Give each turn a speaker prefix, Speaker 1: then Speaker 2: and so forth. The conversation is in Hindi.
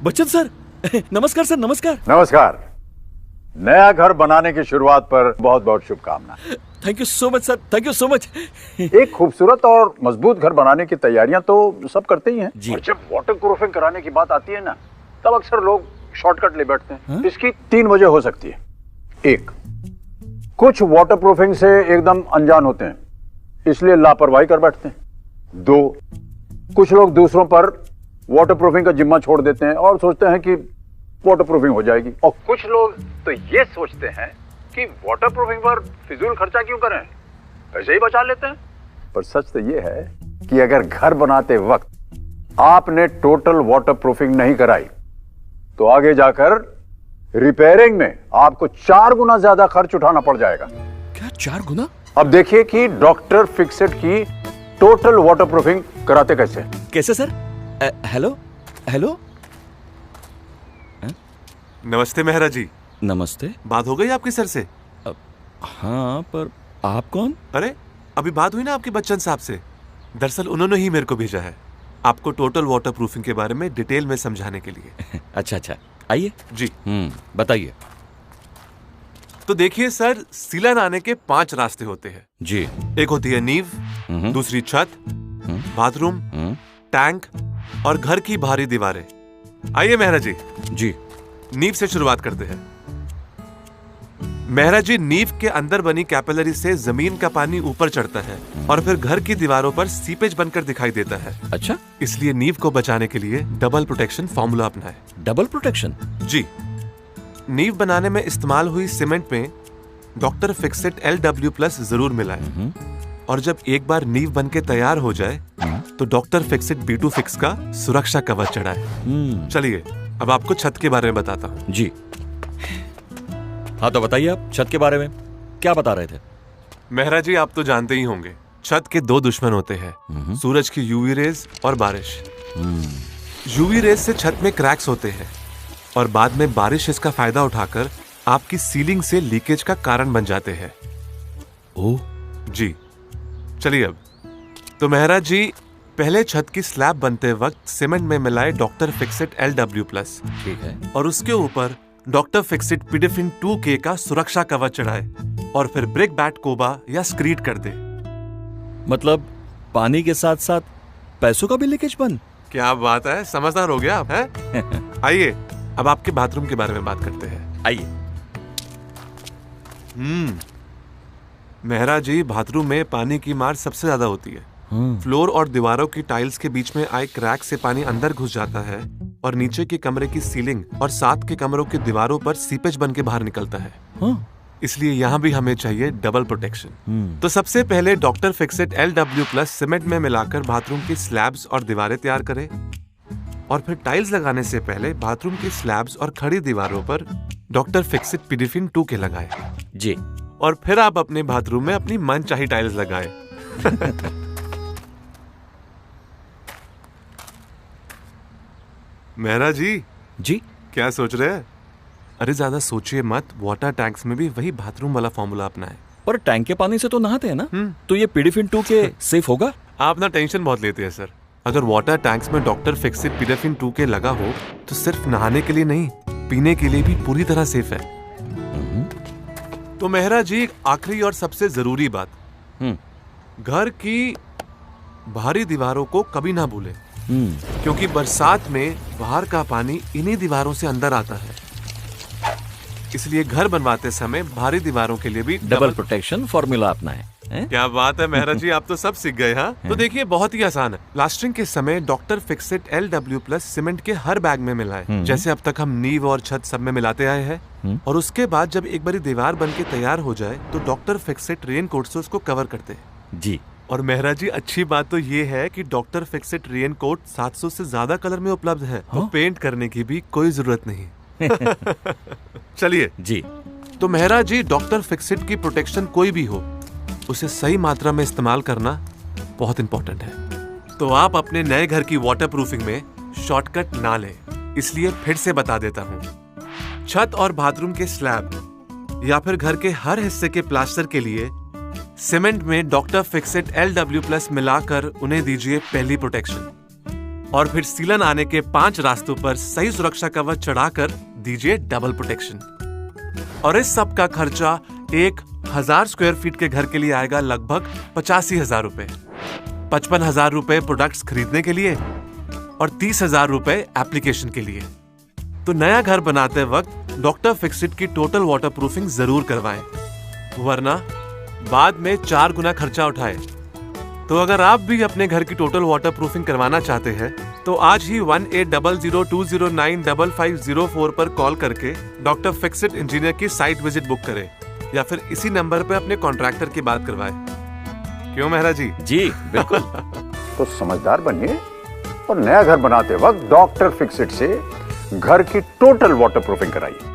Speaker 1: बच्चन सर, नमस्कार सर, नमस्कार।
Speaker 2: नमस्कार। नया घर बनाने की शुरुआत पर बहुत बहुत शुभकामनाएं।
Speaker 1: Thank you so much sir, thank you so much.
Speaker 2: एक खूबसूरत और मजबूत घर बनाने की तैयारियां तो सब करते ही हैं
Speaker 1: जी।
Speaker 2: और जब वाटर प्रूफिंग कराने की बात आती है ना, तब अक्सर लोग शॉर्टकट ले बैठते हैं।
Speaker 1: हाँ?
Speaker 2: इसकी 3 वजह हो सकती है। 1, कुछ वाटर प्रूफिंग से एकदम अनजान होते हैं, इसलिए लापरवाही कर बैठते हैं। 2, कुछ लोग दूसरों पर वाटर प्रूफिंग का जिम्मा छोड़ देते हैं और सोचते हैं कि वाटर प्रूफिंग हो जाएगी। और कुछ लोग तो ये सोचते हैं कि वाटर प्रूफिंग पर फिजूल खर्चा क्यों करें, पैसे ही बचा लेते हैं। पर सच तो ये है कि अगर घर बनाते वक्त आपने टोटल वाटर प्रूफिंग नहीं कराई तो आगे जाकर रिपेयरिंग में आपको 4 गुना ज्यादा खर्च उठाना पड़ जाएगा।
Speaker 1: क्या 4 गुना?
Speaker 2: अब देखिए कि डॉक्टर फिक्सेट की टोटल वाटर प्रूफिंग कराते कैसे।
Speaker 1: कैसे सर? Hello hello.
Speaker 3: नमस्ते मेहरा जी।
Speaker 1: नमस्ते।
Speaker 3: बात हो गई आपके सर से?
Speaker 1: हाँ, पर आप कौन?
Speaker 3: अरे अभी बात हुई ना आपके बच्चन साहब से। दरअसल उन्होंने ही मेरे को भेजा है आपको टोटल वाटर प्रूफिंग के बारे में डिटेल में समझाने के लिए।
Speaker 1: अच्छा अच्छा, आइए
Speaker 3: जी।
Speaker 1: बताइए।
Speaker 3: तो देखिए सर, सीलन आने के 5 रास्ते होते हैं
Speaker 1: जी।
Speaker 3: एक होती है नींव, दूसरी छत, बाथरूम, टैंक और घर की बाहरी दीवारें। आइए मेहरा जी।
Speaker 1: जी।
Speaker 3: नींव से शुरुआत करते हैं। मेहरा जी, नींव के अंदर बनी कैपिलरी से जमीन का पानी ऊपर चढ़ता है और फिर घर की दीवारों पर सीपेज बनकर दिखाई देता है।
Speaker 1: अच्छा,
Speaker 3: इसलिए नींव को बचाने के लिए डबल प्रोटेक्शन फॉर्मूला अपनाएं।
Speaker 1: Double protection?
Speaker 3: जी। नींव बनाने में इस्तेमाल हुई सीमेंट में डॉक्टर फिक्सेट LW+ जरूर मिलाएं और जब एक बार नींव बनके तैयार हो जाए तो डॉक्टर फिक्सेट B2 फिक्स का सुरक्षा कवच चढ़ाएं। चलिए अब आपको छत के बारे में बताता हूँ।
Speaker 1: जी। हाँ तो बताइए, आप छत के बारे में क्या बता रहे थे?
Speaker 3: मेहरा जी, आप तो जानते ही होंगे छत के 2 दुश्मन होते हैं, सूरज की यूवी रेज और बारिश। यूवी रेज से छत में क्रैक्स होते हैं और बाद में बारिश इसका फायदा उठाकर आपकी सीलिंग से लीकेज का कारण बन जाते हैं।
Speaker 1: ओह
Speaker 3: जी। चलिए अब तो मेहरा जी, पहले छत की स्लैब बनते वक्त सीमेंट में मिलाए डॉक्टर फिक्सेट LW+।
Speaker 1: ठीक है।
Speaker 3: और उसके ऊपर डॉक्टर फिक्सेट पिडेफिन 2K का सुरक्षा कवच चढ़ाए और फिर ब्रिक बैट कोबा या स्क्रीड कर दे।
Speaker 1: मतलब पानी के साथ साथ पैसों का भी लीकेज बंद?
Speaker 3: क्या बात है, समझदार हो गया आप हैं? आइए अब आपके बाथरूम के बारे में बात करते हैं।
Speaker 1: आइए।
Speaker 3: मेहरा जी, बाथरूम में पानी की मार सबसे ज्यादा होती है। फ्लोर और दीवारों की टाइल्स के बीच में आए क्रैक से पानी अंदर घुस जाता है और नीचे के कमरे की सीलिंग और साथ के कमरों की दीवारों पर सीपेज बन के बाहर निकलता है। इसलिए यहाँ भी हमें चाहिए डबल प्रोटेक्शन। तो सबसे पहले डॉक्टर फिक्सेट LW+ सीमेंट में मिलाकर बाथरूम की स्लैब्स और दीवारें तैयार करें और फिर टाइल्स लगाने से पहले बाथरूम की स्लैब्स और खड़ी दीवारों पर डॉक्टर फिक्सेट पिडेफिन 2K लगाएं।
Speaker 1: जी।
Speaker 3: और फिर आप अपने बाथरूम में अपनी मनचाही टाइल्स लगाएं। मेहरा जी।
Speaker 1: जी।
Speaker 3: क्या सोच रहे हैं? अरे ज्यादा सोचिए मत, वाटर टैंक्स में भी वही बाथरूम वाला फॉर्मूला अपनाएं।
Speaker 1: पर टैंक के पानी से तो नहाते हैं ना, तो ये पिडेफिन 2K सेफ होगा?
Speaker 3: आप ना टेंशन बहुत लेते हैं सर। अगर वाटर टैंक्स में डॉक्टर फिक्सेट पिडेफिन 2K लगा हो तो सिर्फ नहाने के लिए नहीं, पीने के लिए भी पूरी तरह सेफ है। तो मेहरा जी, आखिरी और सबसे जरूरी बात, घर की बाहरी दीवारों को कभी ना भूलें, क्योंकि बरसात में बाहर का पानी इन्हीं दीवारों से अंदर आता है। इसलिए घर बनवाते समय बाहरी दीवारों के लिए भी
Speaker 1: डबल प्रोटेक्शन फॉर्मूला अपनाएं।
Speaker 3: क्या बात है मेहरा जी, आप तो सब सीख गए। हाँ तो देखिए, बहुत ही आसान है। प्लास्टरिंग के समय डॉक्टर फिक्सेट LW+ सीमेंट के हर बैग में मिलाएं, जैसे अब तक हम नींव और छत सब में मिलाते आए हैं। और उसके बाद जब एक बारी दीवार बन के तैयार हो जाए तो डॉक्टर फिक्सेट रेन कोट से उसको कवर करते हैं।
Speaker 1: जी।
Speaker 3: और मेहरा जी, अच्छी बात तो ये है कि डॉक्टर फिक्सेट रेन कोट 700 से ज्यादा कलर में उपलब्ध है, तो पेंट करने की भी कोई जरूरत नहीं। चलिए
Speaker 1: जी।
Speaker 3: तो मेहरा जी, डॉक्टर फिक्सेट की प्रोटेक्शन कोई भी हो, उसे सही मात्रा में इस्तेमाल करना बहुत इंपॉर्टेंट है। तो आप अपने नए घर की वाटर प्रूफिंग में शॉर्टकट ना लें, इसलिए फिर से बता देता हूँ। छत और बाथरूम के स्लैब या फिर घर के हर हिस्से के प्लास्टर के लिए सीमेंट में डॉक्टर फिक्सेट LW+ मिलाकर उन्हें दीजिए पहली प्रोटेक्शन। और फिर सीलन आने के 5 रास्तों पर सही सुरक्षा कवच चढ़ाकर दीजिए डबल प्रोटेक्शन। और इस सब का खर्चा 1000 स्क्वायर फीट के घर के लिए आएगा लगभग 85,000 रुपए। 55,000 रुपए प्रोडक्ट्स खरीदने के लिए और 30,000 रुपए एप्लीकेशन के लिए। तो नया घर बनाते वक्त डॉक्टर फिक्सिट की टोटल वाटरप्रूफिंग जरूर करवाएं, वरना बाद में 4 गुना खर्चा उठाए। तो अगर आप भी अपने घर की टोटल वाटरप्रूफिंग करवाना चाहते हैं तो आज ही 180020955504 पर कॉल करके डॉक्टर फिक्सिट इंजीनियर की साइट विजिट बुक करें या फिर इसी नंबर पर अपने कॉन्ट्रैक्टर की बात करवाएं। क्यों मेहरा जी?
Speaker 1: जी बिल्कुल।
Speaker 2: तो समझदार बनिए और नया घर बनाते वक्त डॉक्टर फिक्सिट से घर की टोटल वाटरप्रूफिंग कराइए।